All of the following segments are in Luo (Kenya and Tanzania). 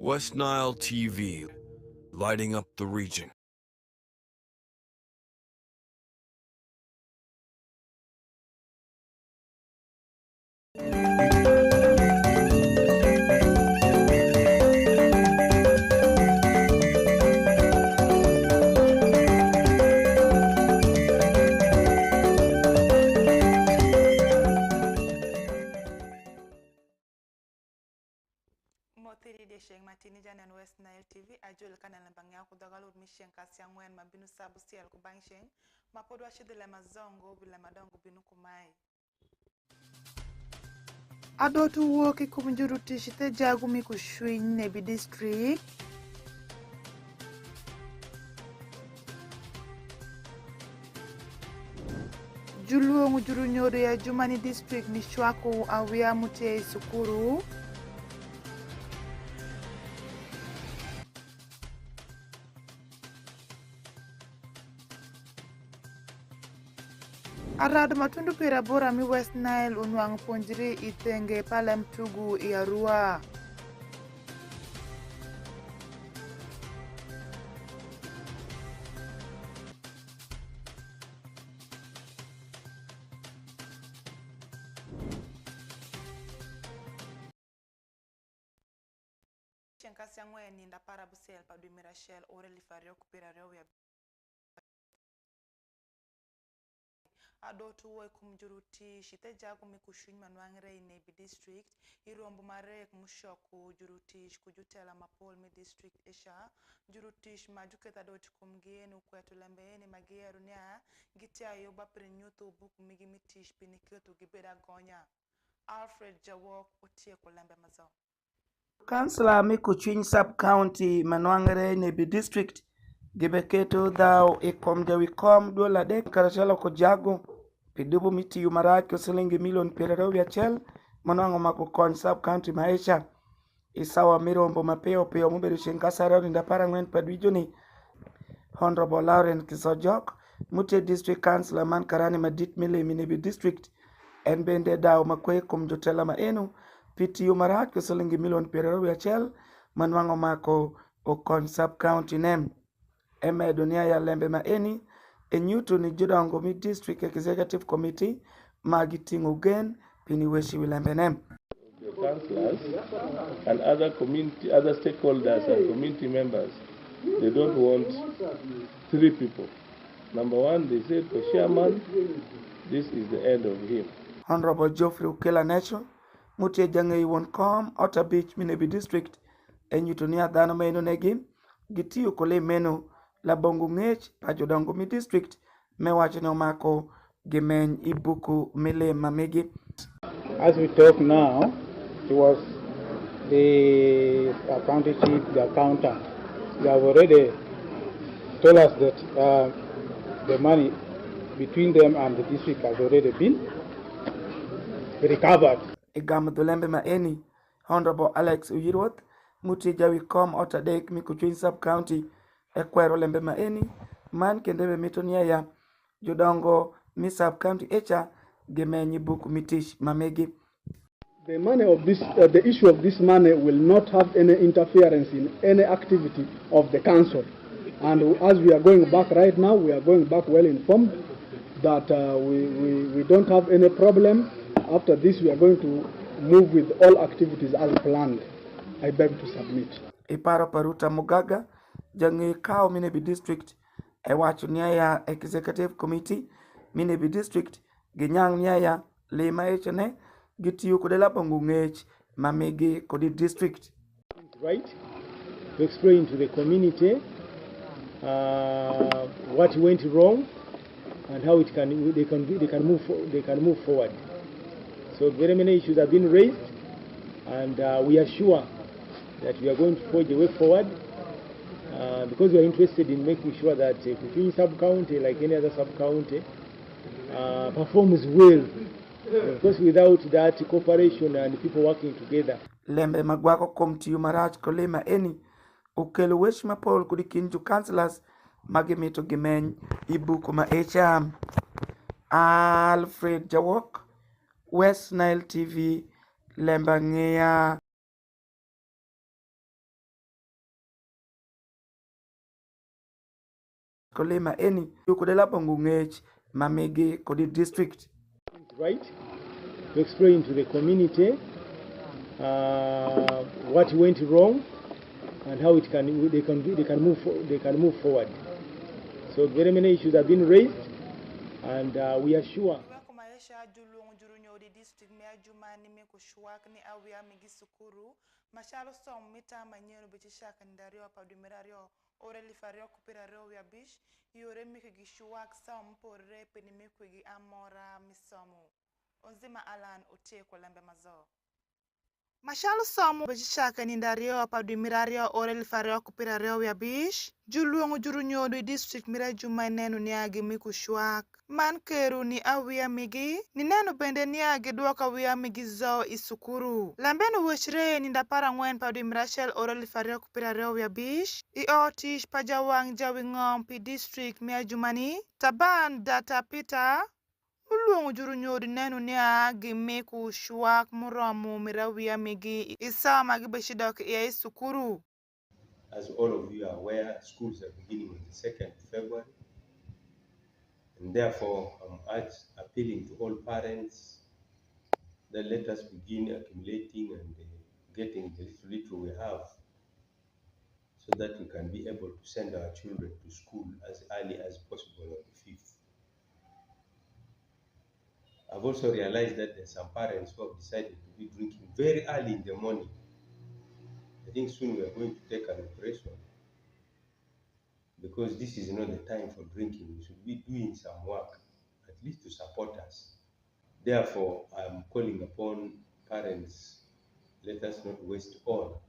West Nile TV, lighting up the region. Motiri de Sheng Matini Jan and West Nile TV, Ajul Canal and Bangya Kudagalud Mission Kasiang Wen Mabinu Sabu Sial Kubansheng, Mapodwashi de Lamazongo, Vilamadongo Binukumai. Adotu woki kumjuruti shite jagumi kushwin Nebi District. Juluo ngujuru nyoro ya Jumani District ni shwako awia mute sukuru. Arad matundu pira bora mi West Nile unwang ponjiri itenge palem tugu iarua. Chenkasi yangwe ninda para busel pa du Mirachel ore li fario kupira reo ya Adotu wo kumjuruti shite jago mikushuny manwangre Nebi District irombo marek mushoku jurutish kujutela mapol mi district isha jurutish majuketa doti kumgenu kwetu LEMB Angeya runia gitia yoba prenyuto buk migimitish piniketu gibeda gonya Alfred Jawok utie ko LEMB mazao Councillor Mikuchwiny Sub-County Manwangre Nebi District gibeketo thou ekom jawikom dola dek karachalo ko jago pidubu miti yumaraki silingi milioni pirarau chel manwango makukon Sub-County maisha isawa mirombo mapeo peo muberi shinkasara rinda parangwen padwijoni Honorable Lauren Kisojok Mute District Councillor man karani madit mile Nebi District en bende daw makwe kumjotela maenu piti yumaraki silingi milioni pirarau chel manwango mako okon Sub-County nem Eme dunia ya LEMB maeni enyutu ni judongo mi district executive committee magitingu gen piniweshi LEMB nem. The councillors and other stakeholders and community members, they don't want 3 people. Number 1, they said for chairman, this is the end of him. Honorable Geoffrey Ukela Nacho, Mutie Jange Wonkom, Outer Beach, Nebi District, enyutu ni adhano menu negim, gitiyo kole menu la bongo ngech pajodongo mi district mewachino mako gemeny ibuku mile mamegi. As we talk now, it was the county chief, the accountant. They have already told us that the money between them and the district has already been recovered. Igamudu LEMB maeni Honorable Alex Uyirwoth Muti Jawikom Otadek Mikuchwiny Sub-County ekwero LEMB maeni man kendebe mitonia ya jodongo mi Sub-County echa gemenyi buku mitish mamegi. The money of this, the issue of this money will not have any interference in any activity of the council. And as we are going back right now, we are going back well informed that we don't have any problem. After this, we are going to move with all activities as planned. I beg to submit. Iparo Paruta Mugaga, Jangi Kao Nebi District, Ewachu Nyaya Executive Committee, Nebi District, Ginyang Nyaya, Lema Echene, Gitiyu Kudela Bongungech, Mamegi Kodi District. Right, to explain to the community what went wrong and how they can move forward. So very many issues have been raised, and we are sure that we are going to forge a way forward because we are interested in making sure that Kuchwiny Sub-County, like any other sub-county, performs well. Because without that cooperation and people working together. LEMB magwako komti yumarach kolema eni ukelu wesh mapol kudikinju councillors magimito gemeny ibuku maecha. Alfred Jawok, West Nile TV, LEMB Angeya. kolema eni yukudela pongu ngech mamigi kodi district. Right, to explain to the community what went wrong and how they can move forward. So very many issues have been raised, and we are sure. Mashalo som mita manyeno bitisha kandario padumerario ore lifario kupirario ya bish yore mikigishuak som porre penimikwigi amora misomu onzima alan ote kwa lembe mazo Mashalo som bitisha kandario padumerario ore lifario kupirario ya bish juluongo jurunyo du district mira jumanenu niagi mikushuak man keru ni awia migi ni neno bende niagi duoka wia migi zo isukuru lambeno wechre ni ndapara ngwen padu mirachel orali fario kupirario ya bish I otish pajawang jawingom pi district mia jumani taban data pita Muluongo jurunyo du neno niagi mikushuak muromu mirawia migi isama gibeshidok ya isukuru As all of you are aware, schools are beginning on the 2nd of February. And therefore, I'm appealing to all parents that let us begin accumulating and getting the little we have so that we can be able to send our children to school as early as possible on the 5th. I've also realized that there's some parents who have decided to be drinking very early in the morning. I think soon we are going to take an operation, because this is not the time for drinking. We should be doing some work, at least to support us. Therefore, I'm calling upon parents, let us not waste all.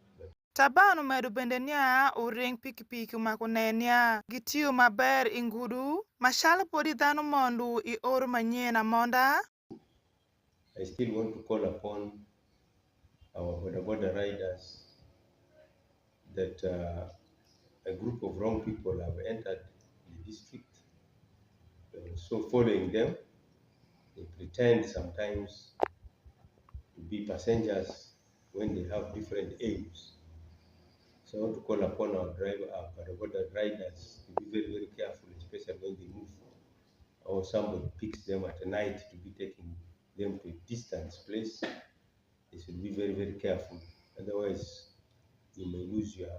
Tabano medu bende nia uring pikipiki makunenia gitiu maber ingudu mashala podi dhano mondu I oru manyena monda. I still want to call upon our boda riders that a group of wrong people have entered the district. So following them, they pretend sometimes to be passengers when they have different aims. So I want to call upon our boda riders to be very, very careful, especially when they move or somebody picks them at night to be taking them to a distant place. They should be very, very careful. Otherwise, you may lose your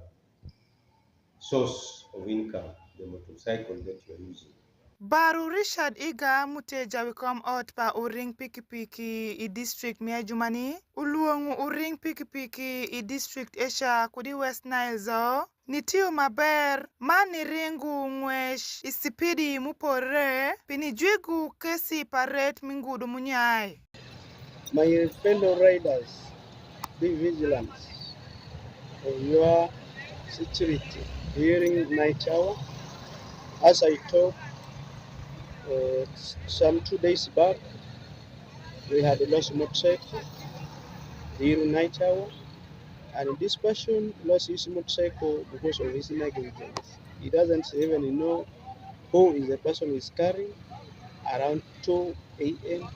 source of income, the motorcycle that you are using. Baru Richard Iga muteja wikom ot pa uring pikipiki I district mia jumani uluongu uring pikipiki I district Asia kudi West Nile zo nitiu maber mani ringu ngwesh isipidi mupore pini juigu kesi paret mingudu munyai. My fellow riders, be vigilant of your security during night hour. As I talked some 2 days back, we had a lost motorcycle during night hour, and this person lost his motorcycle because of his negligence. He doesn't even know who is the person who is carrying. Around 2 a.m.,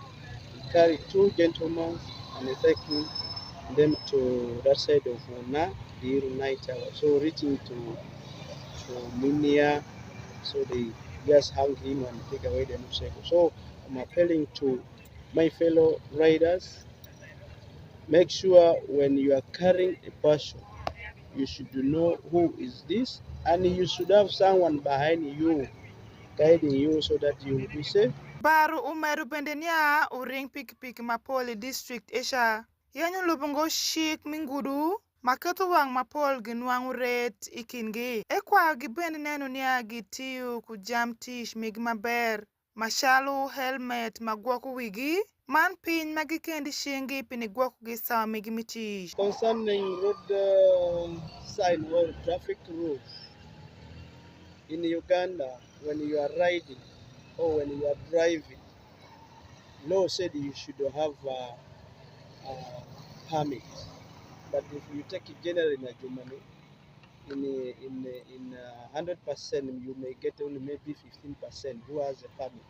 he carried two gentlemen and taking them to that side of Ona during night hour. So reaching to Minia, so they just hang him and take away the motorcycle. So I'm appealing to my fellow riders, make sure when you are carrying a person, you should know who is this, and you should have someone behind you guiding you so that you will be safe. Baru umeru bende nia uring pikipiki mapoli district Asia yanyu lubungo shik mingudu maketo wang mapol ginwang ret ikingi ekwa gibende nenu nia gitiu kujam tish mig maber mashalu helmet magwaku wigi man pin magikendi shingi pini gwaku gisawa migi mitish. Concerning road sign or traffic rules in Uganda, when you are riding or when you are driving, law said you should have a permit. But if you take it generally in Germany, in 100%, you may get only maybe 15% who has a permit.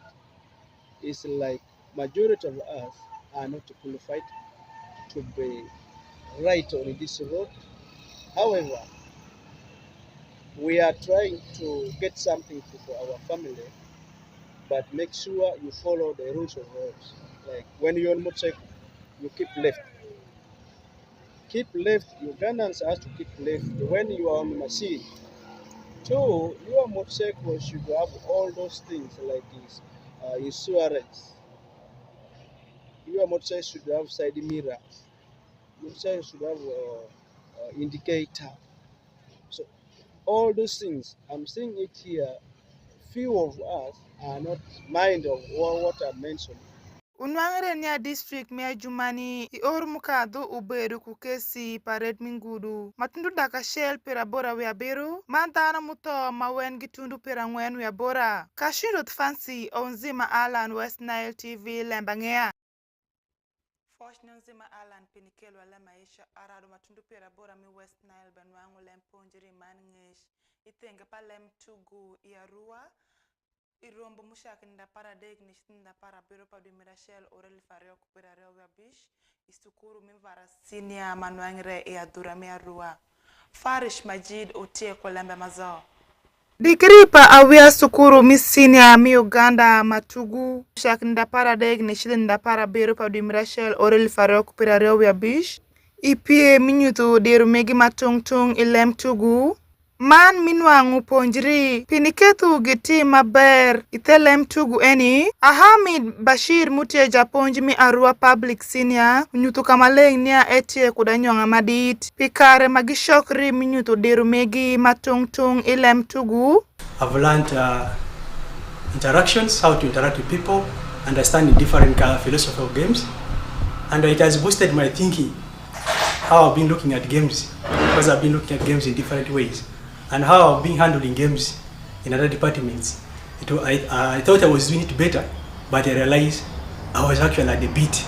It's like majority of us are not qualified to be right on this road. However, we are trying to get something for our family, but make sure you follow the rules of roads. Like when you're on motorcycle, you keep left. Keep left. Ugandans has to keep left. When you are on machine, two, your motorcycle should have all those things like this, insurance. Your motorcycle should have side mirrors. Motorcycle should have indicator. So all those things, I'm saying it here. Few of us are not mind of what I mentioned. Unwang'ere ni a district mia jumani ior mukadho ubedo kukesi paret mingudu matundu daka shell pira bora we abiru mandhana muto mawen gitundu pira ngwen we abora Kashirut Fancy Onzima Alan West Nile TV LEMB ANGEYA Fosh Nzima Alan Pinikelo ala maisha arado matundu pira bora mi West Nile benwangu lemponjiri mangesh itenga pa lem tugu iarua irombo mushakinda paradeg nishinda para biro pa Mirachel orel fario kupira rewa bish istukuru mimvara senior manwangre e adura mi arua Farish Majid otie kwa lembe mazao Dikiripa awia sukuru misinia mi Uganda matugu mushakinda paradeg nishinda para biro pa Mirachel orel fario kupira rewa bish ipie minutu diru megi matungtung ilem tugu Man minwangu ponjri piniketu giti maber itelem tugu eni Ahamid Bashir mutie japonji mi arua public senior nyutu kamaleng nia etie kudanyonga madit pikare magishokri minyutu diru megi matungtung ilem tugu I've learned interactions, how to interact with people, understanding different philosophy of games, and it has boosted my thinking, how I've been looking at games, because I've been looking at games in different ways. And how I've been handling games in other departments. I thought I was doing it better, but I realized I was actually at the beat.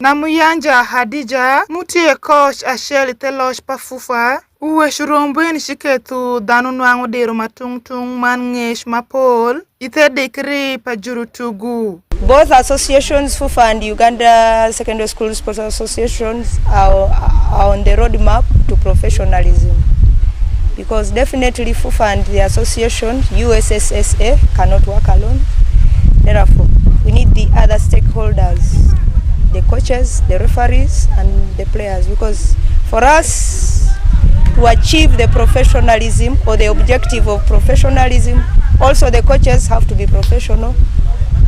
Namuyanja Hadija mutie coach Ashel Telosh Pafufa uwe shurombe nishiketu danu nwangu deru matungtung mangesh mapol ite dekri pajuru tugu. Both associations, FUFA and Uganda Secondary School Sports Associations, are on the roadmap to professionalism. Because definitely FUFA and the association, USSSA, cannot work alone. Therefore, we need the other stakeholders, the coaches, the referees, and the players. Because for us to achieve the professionalism or the objective of professionalism, also the coaches have to be professional.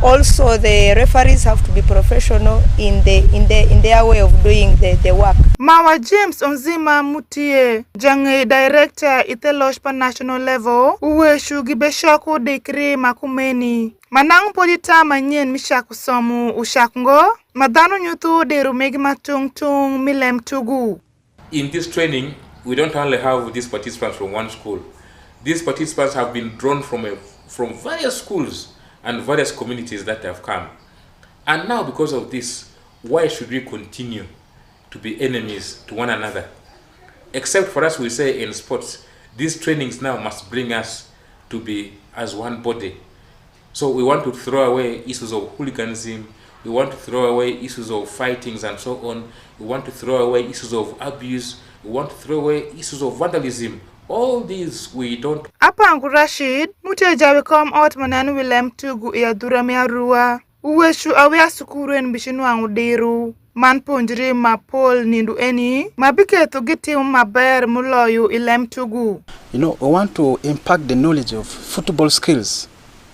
Also, the referees have to be professional in their way of doing the work. Mawa James Onzima Mutie, Jange Director Itelosh pa national level, uwe shugibeshako dekri makumeni. Manang polita manyen mishaku somu ushakungo, madano nyutu deru megi matungtung milem tugu. In this training, we don't only have these participants from one school. These participants have been drawn from various schools and various communities that have come. And now because of this, why should we continue to be enemies to one another? Except for us, we say in sports, these trainings now must bring us to be as one body. So we want to throw away issues of hooliganism, we want to throw away issues of fightings and so on, we want to throw away issues of abuse, we want to throw away issues of vandalism. All these we don't. Apangu Rashid, mutie jawe kom ot mananu wilem tugu ya durami arua. Uweshu awea sukuru en bishinu angudiru. Man ponjiri mapol nindu eni. Mabike to giti maber muloyu ilem tugu. You know, we want to impact the knowledge of football skills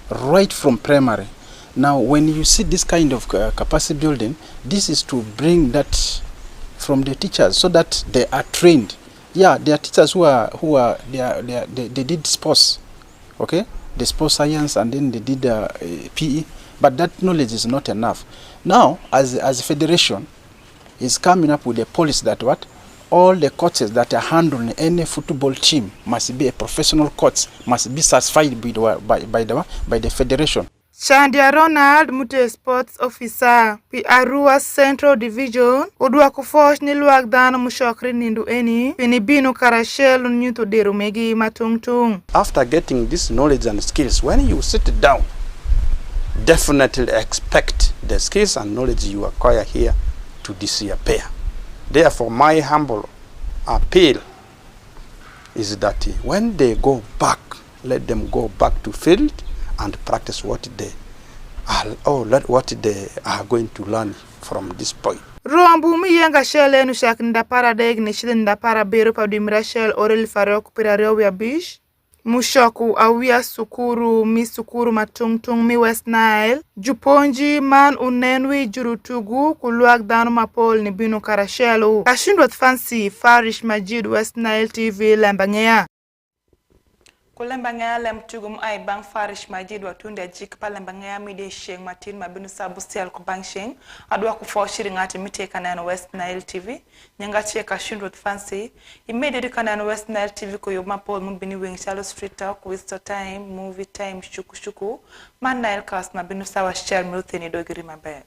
right from primary. Now, when you see this kind of capacity building, this is to bring that from the teachers so that they are trained. Yeah, there are teachers they did sports, okay? The sports science, and then they did PE, but that knowledge is not enough. Now, as a federation, is coming up with a policy that what all the coaches that are handling any football team must be a professional coach, must be certified by the federation. Chandia Ronald Mute Sports Officer Pi Arua Central Division Udwa kufosh niluak dana mushokri nindu eni Pinibino karashelu nyuto deru megi matungtung. After getting this knowledge and skills, when you sit down, definitely expect the skills and knowledge you acquire here to disappear. Therefore, my humble appeal is that when they go back, let them go back to field and practice what they are going to learn from this point. Rombu mi yenga shele nu shak nda para deg ni shile nda para beru pa dimra shel orel farok pirario ya bish. Mushoku awia sukuru mi sukuru matungtung mi West Nile. Juponji man unenwi jurutugu kuluak danu mapol ni binu karashelu. Kashindwat fancy Farish Majid, West Nile TV, LEMB ANGEYA. LEMB ANGEYA lem tugum ay bang Farish Majid watunde jik pa LEMB ANGEYA mi de sheng matin mabinu sabu sel ko bang sheng adwa ku fo shiri ngati mite kanano West Nile TV nyanga che kashindwat fancy immediately kanano West Nile TV ko yobma pol mun bini wing shallow street talk with time movie time shuku man Nile cast mabinu sawa share mrutheni dogiri maber.